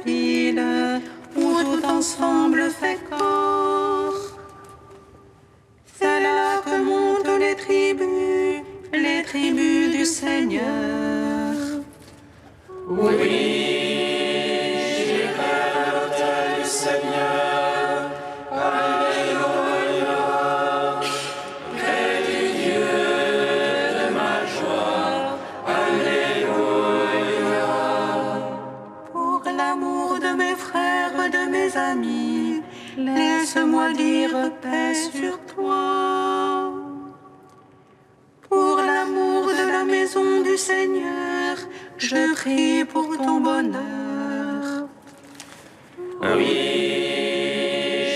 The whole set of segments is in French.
ville, où tout ensemble fait corps. C'est là que montent les tribus du Seigneur. Oui, j'irai à l'autel du Seigneur. Alléluia, près du Dieu de ma joie. Alléluia. Pour l'amour de mes frères, de mes amis, laisse-moi dire paix sur toi. Pour l'amour de la maison du Seigneur, je prie pour ton bonheur. Oui,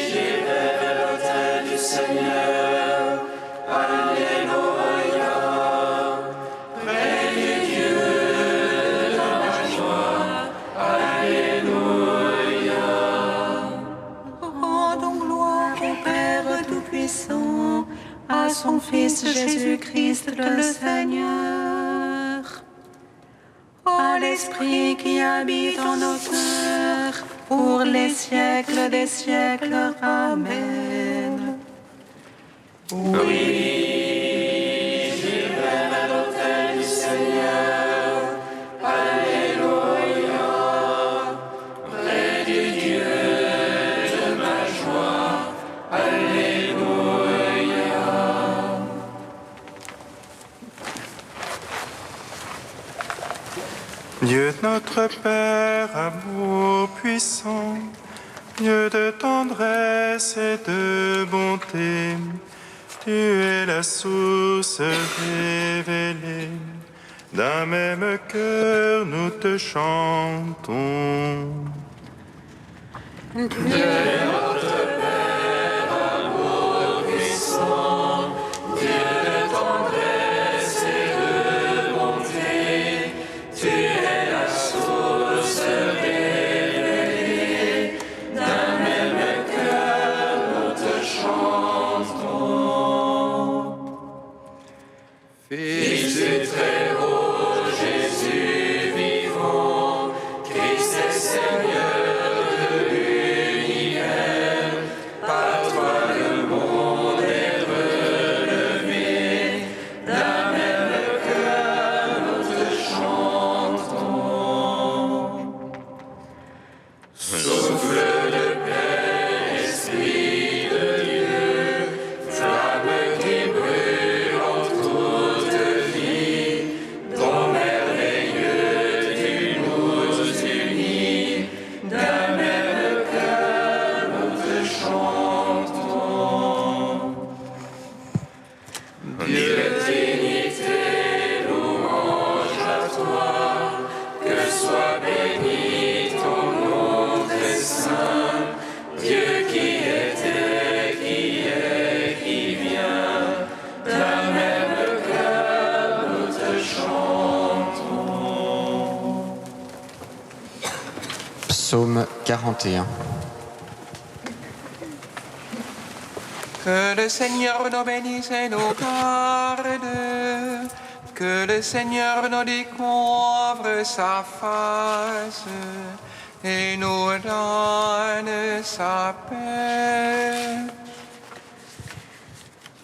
j'irai à l'autel du Seigneur. Alléluia, près du Dieu de ma joie. Alléluia. Rendons gloire au Père Tout-Puissant, à son Fils Jésus-Christ le Seigneur, à l'Esprit qui habite en nos cœurs, pour les siècles des siècles. Amen. Oui, j'irai à l'autel du Seigneur. Alléluia, près du Dieu de ma joie. Alléluia. Dieu notre Père, amour puissant, Dieu de tendresse et de bonté, tu es la source révélée. D'un même cœur, nous te chantons. Dieu notre Père, amour puissant, Dieu de tendresse et de bonté, tu es la source révélée. D'un même cœur, nous te chantons. Fils du Très-Haut, Jésus vivant, Christ est Seigneur de l'univers. Par toi le monde est relevé. D'un même cœur, nous te chantons. Souffle de paix, Esprit de Dieu, flamme qui brûle en toute vie, ton merveilleux tu nous unis. D'un même cœur, nous te chantons. Dieu Trinité, louange à toi, que soit béni ton nom très saint. Dieu qui était, qui est, qui vient. D'un même cœur, nous te chantons. Psaume 41. Que le Seigneur nous bénisse et nous garde, que le Seigneur nous découvre sa face et nous donne sa paix.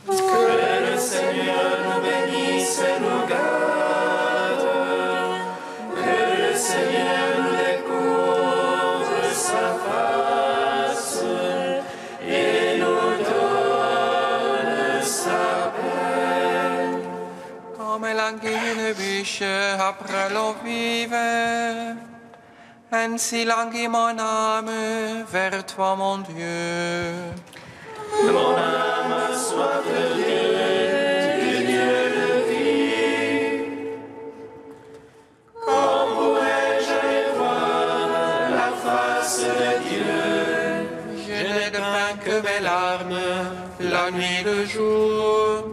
Que le Seigneur nous bénisse et nous garde, que le Seigneur nous découvre sa face et nous donne sa paix. Comme languit une bûche après l'eau vive, ainsi languit mon âme vers toi, mon Dieu. Mon âme a soif de Dieu, du Dieu de vie. Quand pourrais-je aller voir la face de Dieu? Je n'ai de pain que mes larmes, la nuit, le jour.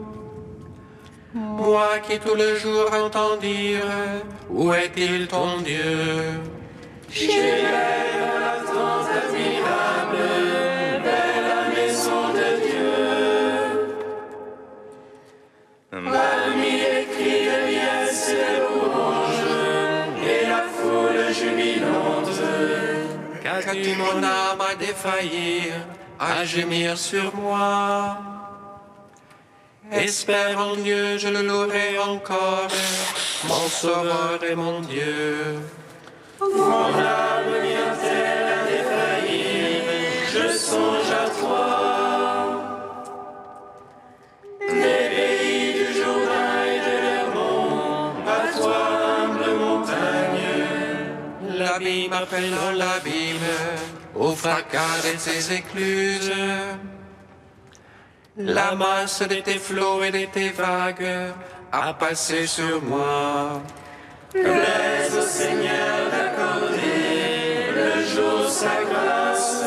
Moi qui tout le jour entends dire, où est-il ton Dieu? J'irai dans l'attente admirable vers la maison de Dieu. Parmi les cris de liesse et les louanges et la foule jubilante, Qu'as-tu mon âme à défaillir, à gémir sur moi? Espère en Dieu, je le louerai encore, mon Sauveur et mon Dieu. Mon âme vient-elle à défaillir, je songe à toi. Des pays du Jourdain et de l'Hermon, à toi, humble montagne. L'abîme appelle dans l'abîme, au fracas de ses écluses. La masse de tes flots et de tes vagues a passé sur moi. Plaise au Seigneur d'accorder le jour sa grâce,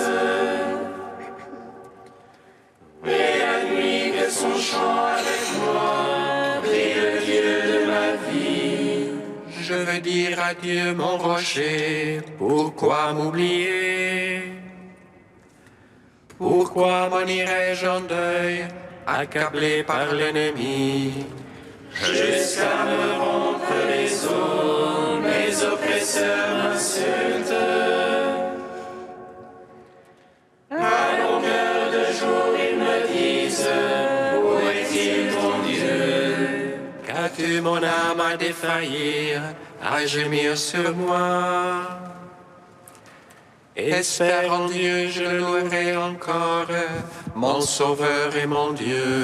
et la nuit que son chant avec moi, prie le Dieu de ma vie. Je veux dire à Dieu mon rocher, pourquoi m'oublier? Pourquoi m'en irais-je en deuil, accablé par l'ennemi? Jusqu'à me rompre les os, mes oppresseurs m'insultent. À longueur de jour, ils me disent, où est-il ton Dieu? Qu'as-tu mon âme à défaillir, à gémir sur moi? Espère en Dieu, je le louerai encore, mon Sauveur et mon Dieu.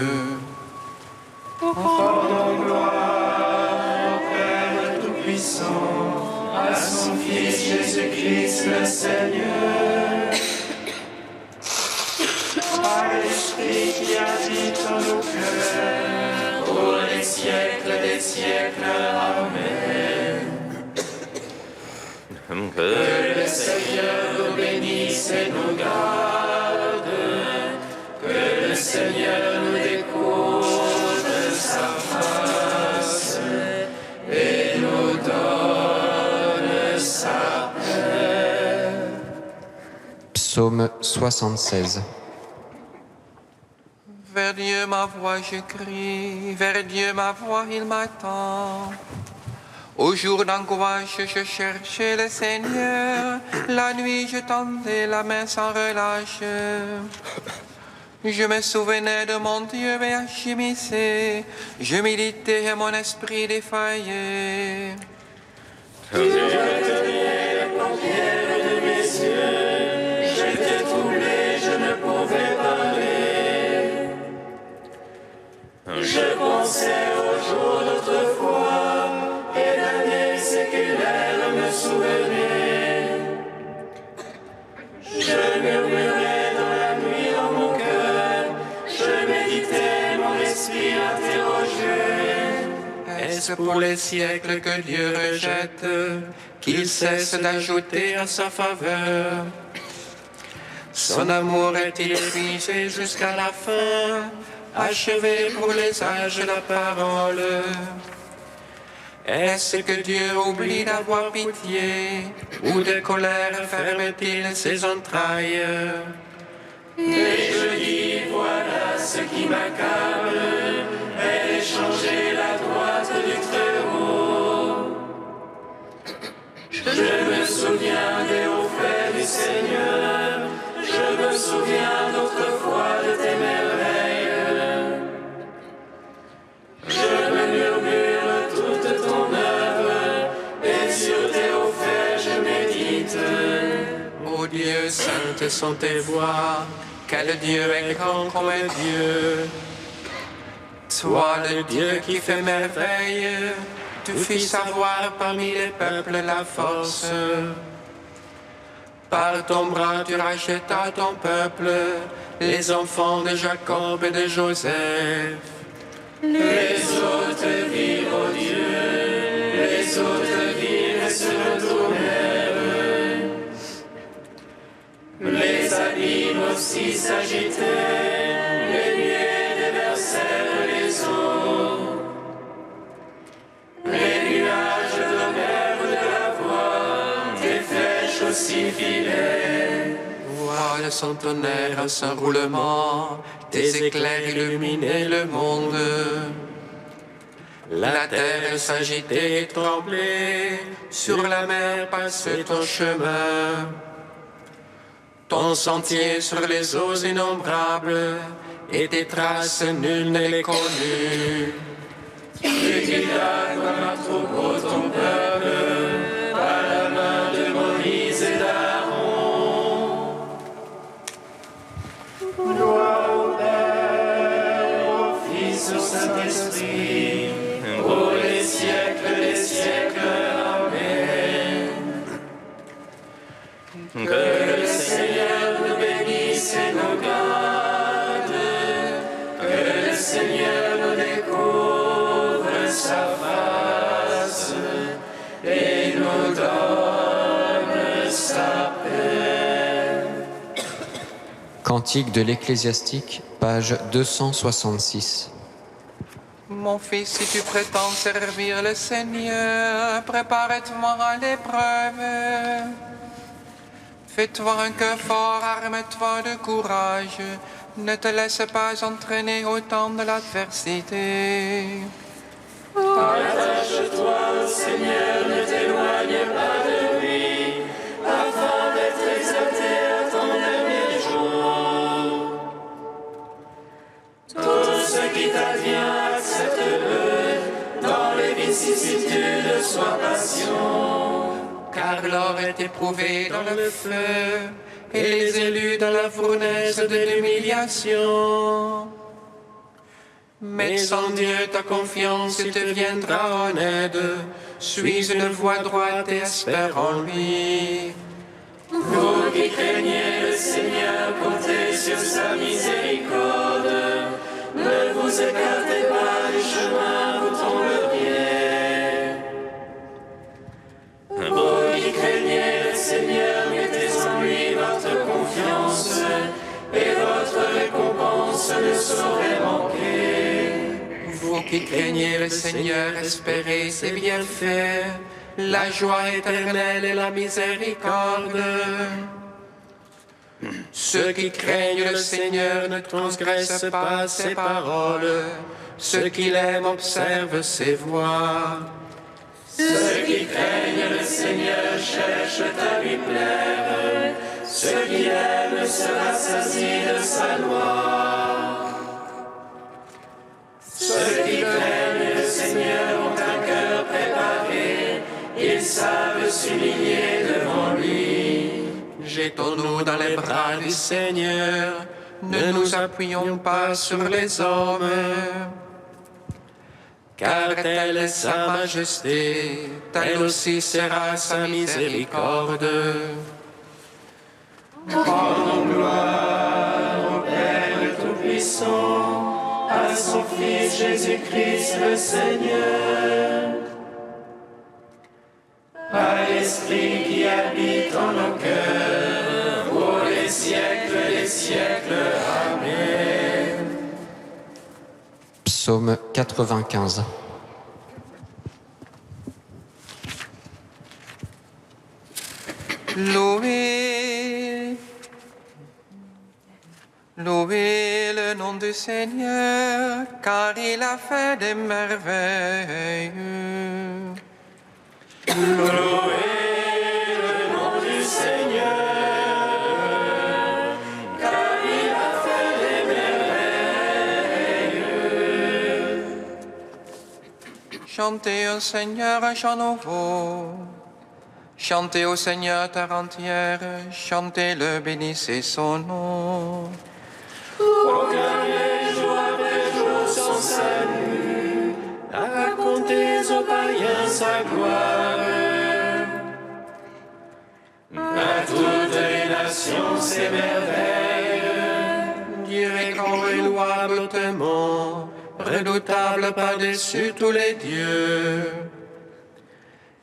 Rendons gloire au Père Tout-Puissant, à son Fils Jésus-Christ le Seigneur, à l'Esprit qui habite en nos cœurs, pour les siècles des siècles. Amen. Que le Seigneur nous bénisse et nous garde, que le Seigneur nous découvre de sa face et nous donne sa paix. Psaume 76. Vers Dieu ma voix je crie, vers Dieu ma voix il m'attend. Au jour d'angoisse je cherchais le Seigneur, la nuit je tendais la main sans relâche. Je me souvenais de mon Dieu et agissais, je méditais et mon esprit défaillait. Tu retenais les paupières de mes yeux, j'étais troublé, je ne pouvais parler. Je pensais aux jours d'autrefois, et l'année séculaire me souvenait. Je murmurais dans la nuit dans mon cœur, je méditais, mon esprit interrogeait. Est-ce pour les siècles que Dieu rejette, qu'il cesse d'ajouter à sa faveur? Son amour est-il épuisé jusqu'à la fin, achevé pour les âges la parole? Est-ce que Dieu oublie d'avoir pitié, ou de colère ferme-t-il ses entrailles? Et je dis, voilà ce qui m'accable, elle est changée la droite du Très-Haut. Je me souviens des hauts faits du Seigneur, je me souviens d'autrefois de tes merveilles. Je me murmure toute ton œuvre, et sur tes hauts faits je médite. Ô Dieu, saintes sont tes voix, quel Dieu est grand comme un Dieu. Toi, le Dieu qui fait merveille, tu fis savoir parmi les peuples la force. Par ton bras tu rachetas ton peuple, les enfants de Jacob et de Joseph. Les autres virent, ô Dieu, les autres virent et se retournèrent. Les abîmes aussi s'agitaient, les nuées déversèrent les eaux. Les nuages donnèrent de la voix, des flèches aussi filaient. Voile son tonnerre, son roulement, tes éclairs illuminaient le monde. La terre s'agitait et tremblait, sur la mer passait ton chemin. ton sentier sur les eaux innombrables, et tes traces nul ne les connut. Tu guidas comme un troupeau ton peuple, par la main de Moïse et d'Aaron. Gloire au Père, au Fils, au Saint-Esprit, pour les siècles des siècles. Amen. Que le Seigneur nous bénisse et nous garde, que le Seigneur nous découvre sa face et nous donne sa paix. Cantique de l'Ecclésiastique, page 266. Mon fils, si tu prétends servir le Seigneur, prépare-toi à l'épreuve. Fais-toi un cœur fort, arme-toi de courage. Ne te laisse pas entraîner au temps de l'adversité. Attache-toi au Seigneur, ne t'éloigne pas de lui, afin d'être exalté à ton dernier jour. Tout ce qui t'advient, accepte-le, dans les vicissitudes, sois patient. Car l'or est éprouvé dans le feu, et les élus dans la fournaise de l'humiliation. Mais en Dieu ta confiance, il te viendra en aide. Suis une voie droite et espère en lui. Vous qui craignez le Seigneur, comptez sur sa miséricorde. Ne vous écartez pas du chemin, vous tomberiez. Vous qui craignez le Seigneur, mettez en lui votre confiance, et votre récompense ne saurait manquer. Vous qui craignez le Seigneur, espérez ses bienfaits, la joie éternelle et la miséricorde. Ceux qui craignent le Seigneur ne transgressent pas ses paroles. Ceux qui l'aiment observent ses voies. Ceux qui craignent le Seigneur cherchent à lui plaire. Ceux qui l'aiment se rassasient de sa loi. Ceux qui craignent le Seigneur ont un cœur préparé. Ils savent s'humilier devant lui. Jetons-nous dans les bras du Seigneur. Ne nous appuyons pas sur les hommes. Car telle est sa majesté, telle aussi sera sa miséricorde. Rendons gloire au Père Tout-Puissant, à son Fils Jésus-Christ le Seigneur, à l'Esprit qui habite en nos cœurs, pour les siècles des siècles. Amen. Psaume 95. Louez, louez le nom du Seigneur, car il a fait des merveilles. Louez le nom du Seigneur, car il a fait des merveilles. Chantez au Seigneur un chant nouveau. Chantez au Seigneur terre entière, chantez-le, bénissez son nom. Proclamez jour après jour son salut, racontez aux païens sa gloire. À toutes les nations ses merveilles. Dieu est grand et louable hautement, redoutable par-dessus tous les dieux.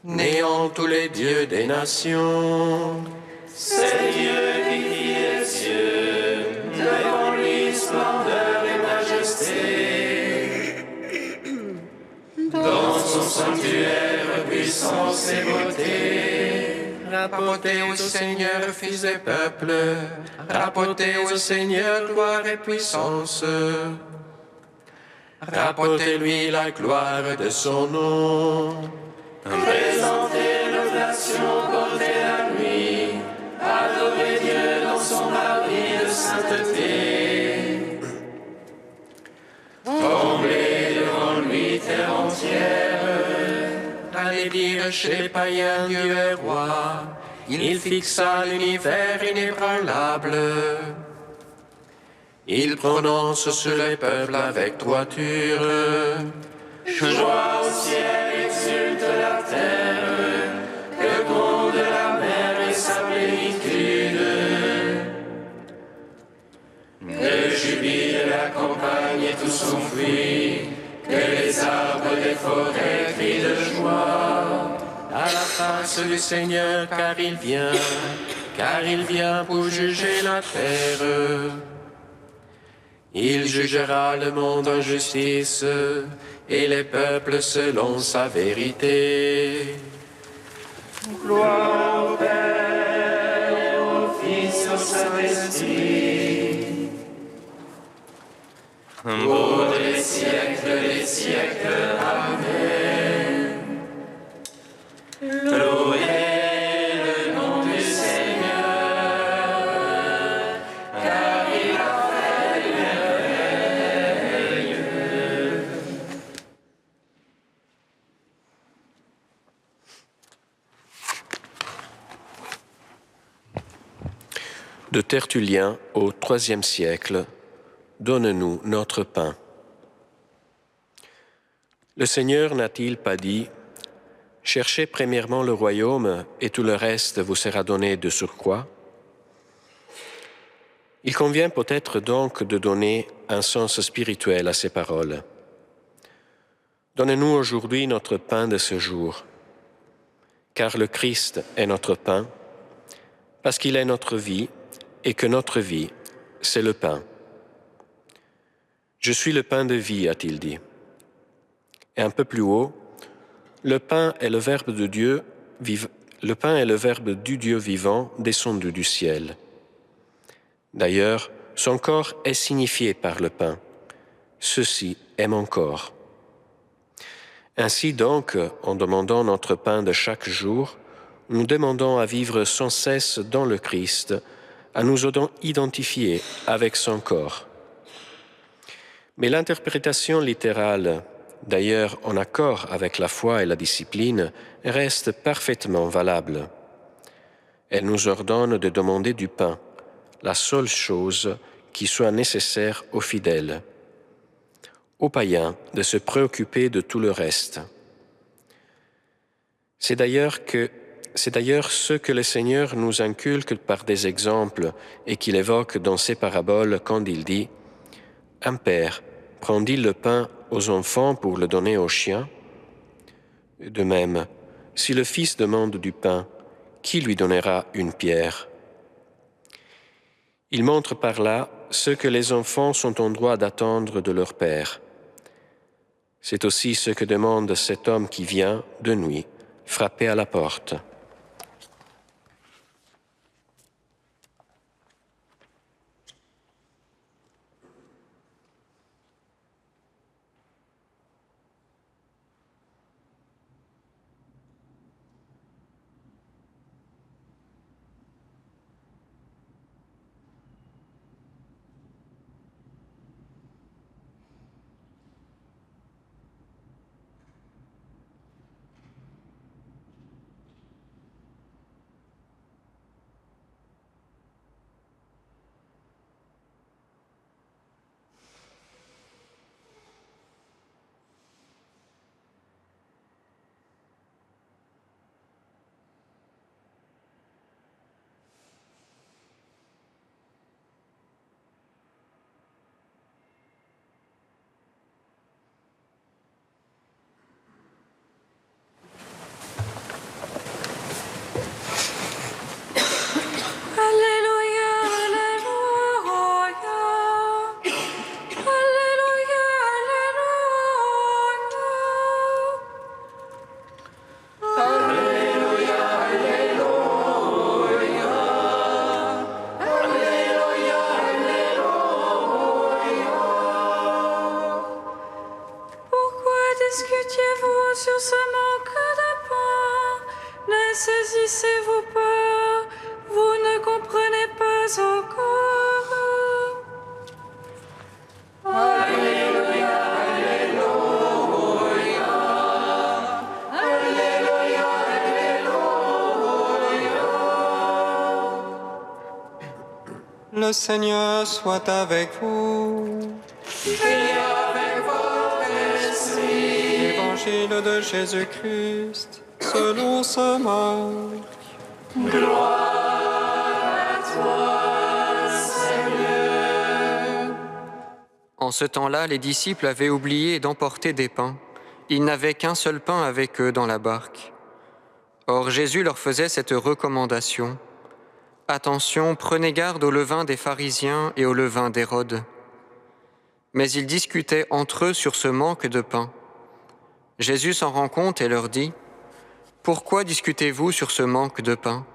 Néant tous les dieux des nations. C'est Dieu qui fit les cieux, devant lui splendeur et majesté. Dans son sanctuaire, puissance et beauté. Rapportez au Seigneur, fils des peuples, rapportez au Seigneur gloire et puissance. Rapportez-lui la gloire de son nom. Présentez l'oblation, portez à lui, adorez Dieu dans son allait dire chez les païens Dieu est roi. Il fixa l'univers inébranlable. Il prononce sur les peuples avec droiture. Joie au ciel, exulte la terre, que gronde la mer et sa plénitude. Que jubile la campagne et tout son fruit, que les arbres des forêts crient de joie. À la face du Seigneur, car il vient pour juger la terre. Il jugera le monde en justice et les peuples selon sa vérité. Gloire au Père et au Fils et au Saint-Esprit. Pour les siècles, Amen. Louez le nom du Seigneur, car il a fait des merveilles. De Tertullien au IIIe siècle, donne-nous notre pain. Le Seigneur n'a-t-il pas dit « Cherchez premièrement le royaume et tout le reste vous sera donné de surcroît » Il convient peut-être donc de donner un sens spirituel à ces paroles. Donnez-nous aujourd'hui notre pain de ce jour, car le Christ est notre pain, parce qu'il est notre vie et que notre vie, c'est le pain. « Je suis le pain de vie », a-t-il dit. Et un peu plus haut, le pain est le Verbe de Dieu, le pain est le Verbe du Dieu vivant descendu du ciel. D'ailleurs, son corps est signifié par le pain. Ceci est mon corps. Ainsi donc, en demandant notre pain de chaque jour, nous demandons à vivre sans cesse dans le Christ, à nous identifier avec son corps. Mais l'interprétation littérale, d'ailleurs en accord avec la foi et la discipline, reste parfaitement valable. Elle nous ordonne de demander du pain, la seule chose qui soit nécessaire aux fidèles. Aux païens de se préoccuper de tout le reste. C'est d'ailleurs ce que le Seigneur nous inculque par des exemples et qu'il évoque dans ses paraboles quand il dit « Un père prend-il le pain aux enfants pour le donner aux chiens ?» De même, si le Fils demande du pain, qui lui donnera une pierre? Il montre par là ce que les enfants sont en droit d'attendre de leur père. C'est aussi ce que demande cet homme qui vient, de nuit, frapper à la porte. discutiez-vous sur ce manque de pain? Ne saisissez-vous pas? Vous ne comprenez pas encore. Alléluia, Alléluia, Alléluia. Le Seigneur soit avec vous. Et avec votre esprit. Évangile de Jésus-Christ, selon saint Marc. Gloire à toi, Seigneur. En ce temps-là, les disciples avaient oublié d'emporter des pains. Ils n'avaient qu'un seul pain avec eux dans la barque. Or Jésus leur faisait cette recommandation. « Attention, prenez garde au levain des pharisiens et au levain d'Hérode. » Mais ils discutaient entre eux sur ce manque de pain. Jésus s'en rend compte et leur dit « Pourquoi discutez-vous sur ce manque de pain?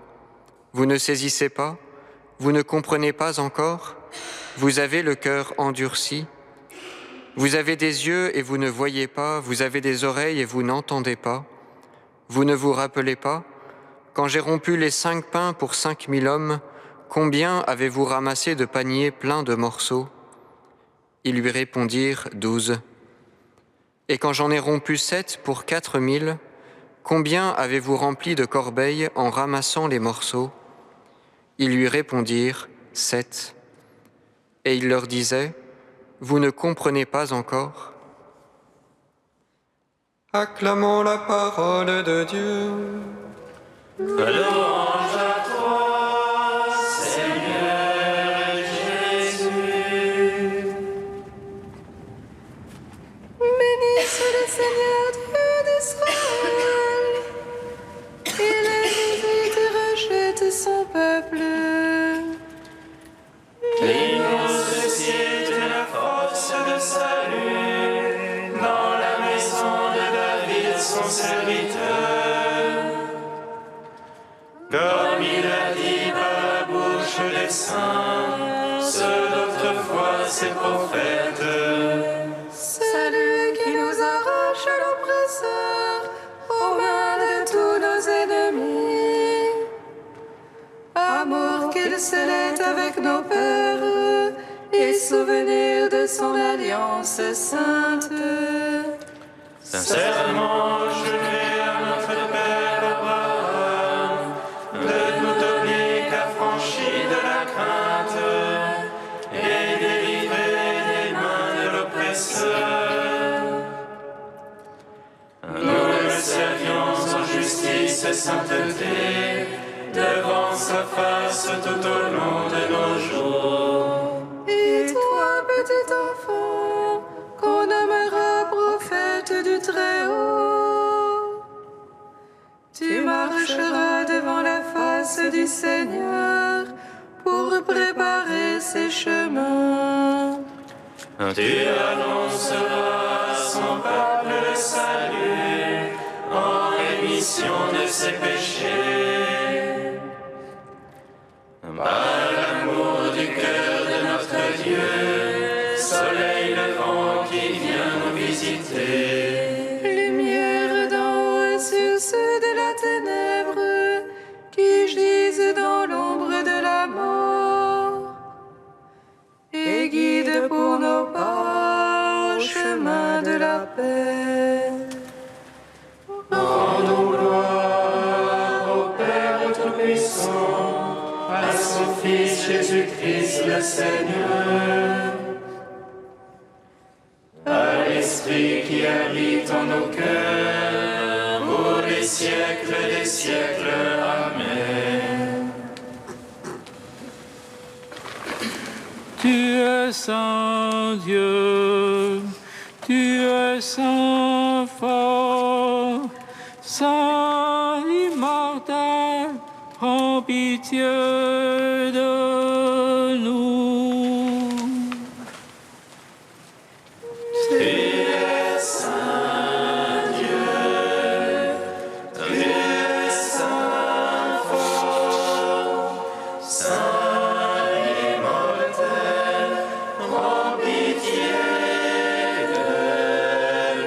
Vous ne saisissez pas? Vous ne comprenez pas encore? Vous avez le cœur endurci? Vous avez des yeux et vous ne voyez pas, vous avez des oreilles et vous n'entendez pas? Vous ne vous rappelez pas? Quand j'ai rompu les 5 pains pour 5000 hommes, combien avez-vous ramassé de paniers pleins de morceaux? » Ils lui répondirent 12. « Et quand j'en ai rompu 7 pour 4000, combien avez-vous rempli de corbeilles en ramassant les morceaux? » Ils lui répondirent 7. Et il leur disait « Vous ne comprenez pas encore? » Acclamons la parole de Dieu. Louange à toi, Seigneur Jésus. Béni soit le Seigneur Dieu d'Israël. Il évite et rejette son peuple. L'immense ciel de la force de salut, dans la maison de David son serviteur. Comme il a dit par la bouche des saints, ceux d'autrefois ses prophètes. Salut qui nous arrache à l'oppresseur, aux mains de tous nos ennemis. Amour qu'il scellait avec nos pères, et souvenir de son alliance sainte. Sincèrement, je vais à notre Père Abraham, de nous donner qu'affranchis de la crainte et délivrer des mains de l'oppresseur. Nous le servions en justice et sainteté, devant sa face tout au long de nos jours. Et toi, petit enfant, qu'on nommera prophète du Très-Haut, tu marcheras devant la face du Seigneur pour préparer ses chemins. Tu annonceras à son peuple le salut en rémission de ses péchés. Par l'amour du cœur de notre Dieu, soleil levant qui vient nous visiter. Lumière d'en haut sur ceux de la ténèbre qui gisent dans l'ombre de la mort. Et guide pour nos pas au chemin de la paix. Rendons gloire au Père Tout-Puissant, à son Fils Jésus-Christ le Seigneur, à l'Esprit qui habite en nos cœurs, pour les siècles des siècles. Amen. Tu es saint Dieu, tu es saint fort, saint immortel, prends pitié de nous. Tu es saint Dieu, tu es saint fort, saint immortel, prends pitié de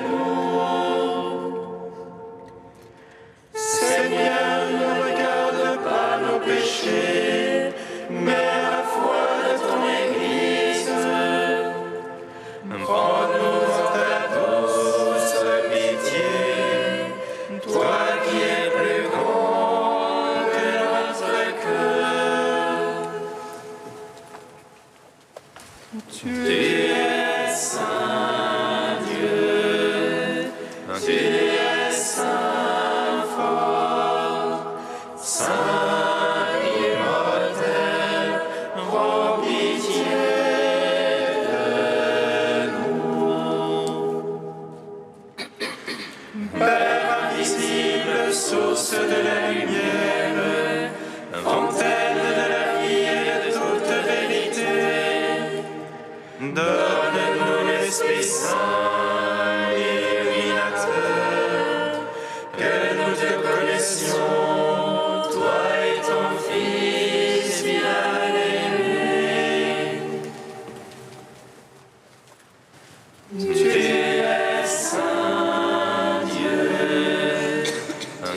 nous. Seigneur, ne regarde pas nos péchés, mais la foi de ton Église. Prends-nous en ta douce pitié, toi qui es plus grand que notre cœur. Source de la lumière, fontaine de la vie et de toute vérité, donne-nous l'Esprit Saint, illuminateur, que nous te connaissions, toi et ton Fils bien-aimé. Tu es saint, Dieu.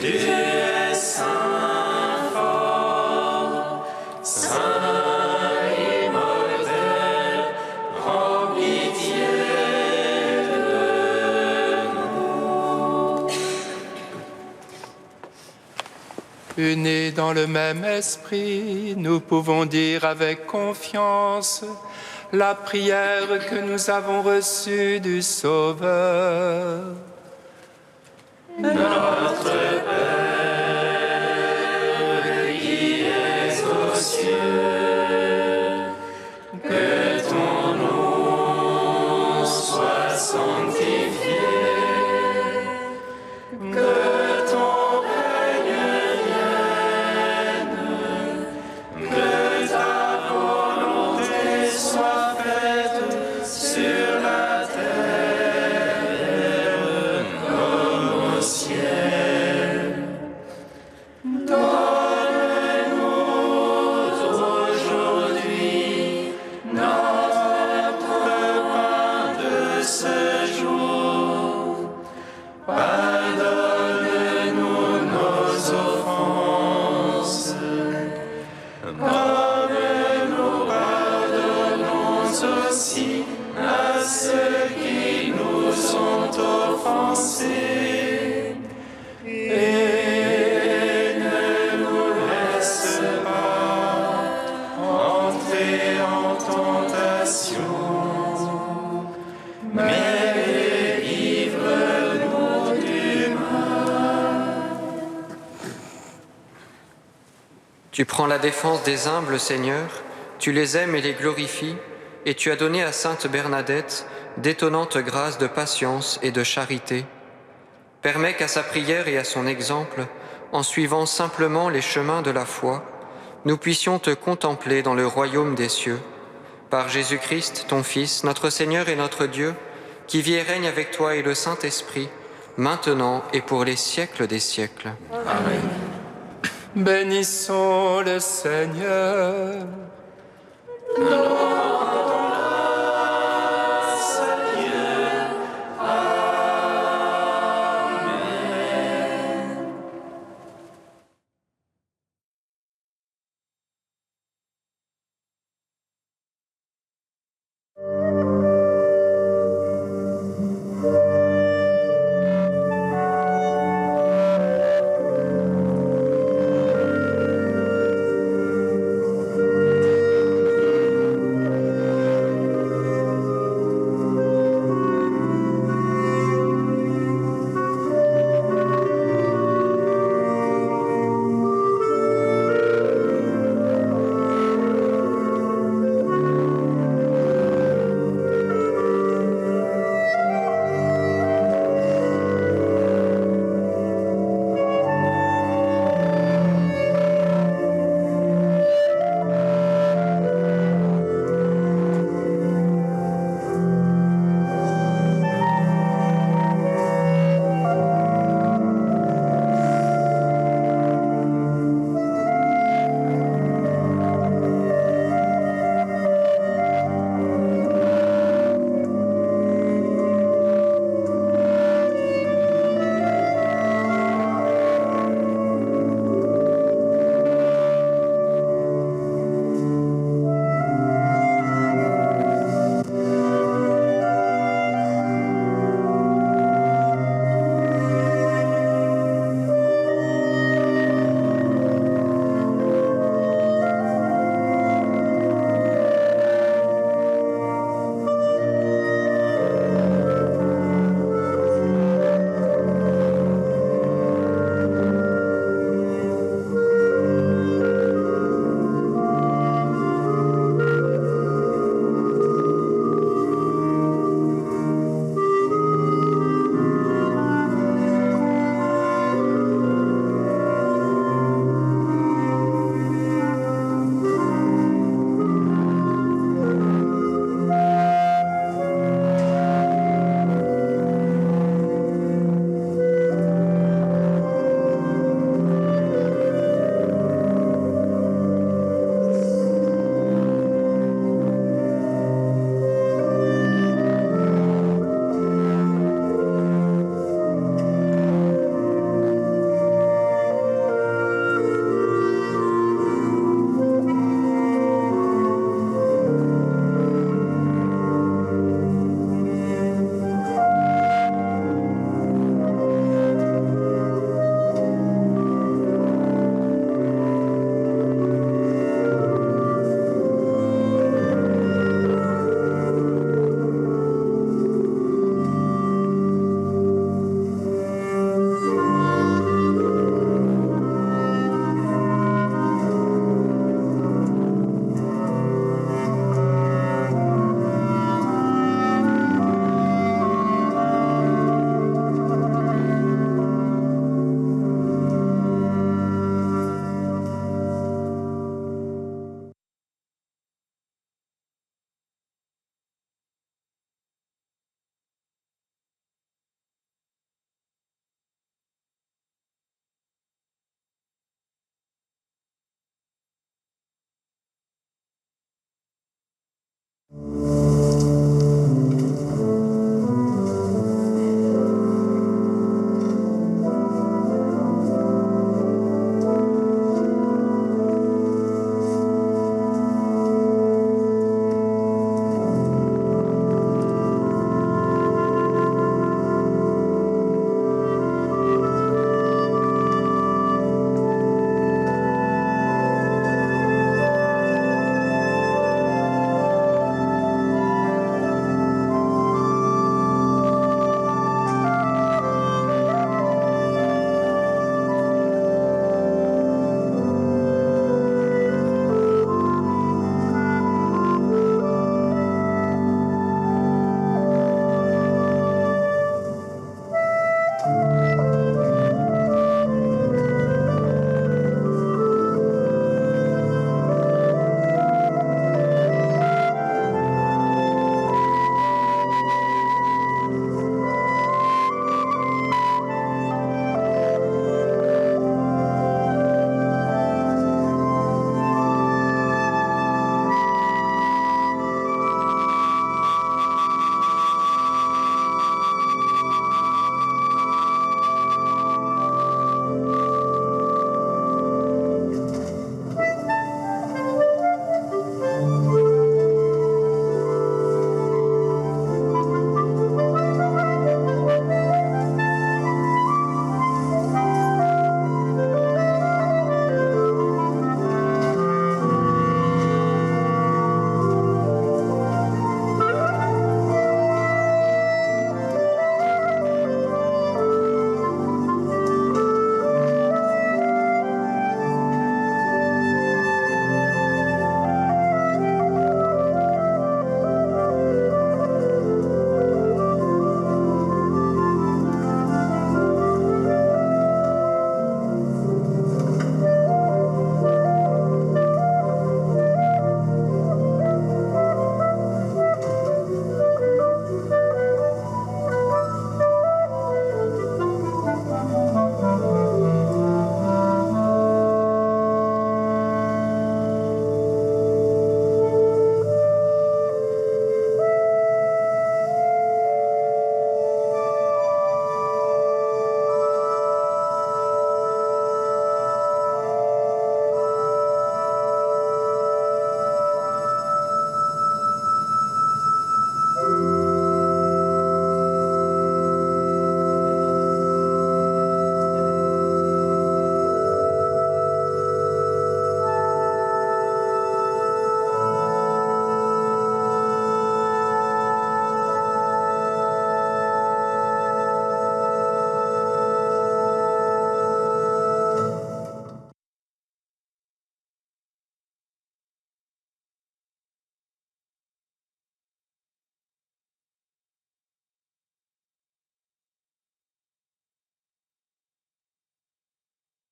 Tu es saint fort, saint immortel, rends pitié de nous. Unis dans le même esprit, nous pouvons dire avec confiance la prière que nous avons reçue du Sauveur. Notre Père qui es aux cieux, que ton nom soit sanctifié, que ton règne vienne, que ta volonté soit faite sur la terre comme au ciel. Donne-nous aujourd'hui notre pain de ce jour. Pardonne-nous nos offenses, comme nous pardonnons aussi à ceux qui nous ont offensés. Et ne nous laisse pas entrer en tentation, mais délivre-nous du mal. Tu prends la défense des humbles, Seigneur, tu les aimes et les glorifies, et tu as donné à sainte Bernadette d'étonnantes grâces de patience et de charité. Permets qu'à sa prière et à son exemple, en suivant simplement les chemins de la foi, nous puissions te contempler dans le royaume des cieux. Par Jésus-Christ, ton Fils, notre Seigneur et notre Dieu, qui vit et règne avec toi et le Saint-Esprit, maintenant et pour les siècles des siècles. Amen. Bénissons le Seigneur.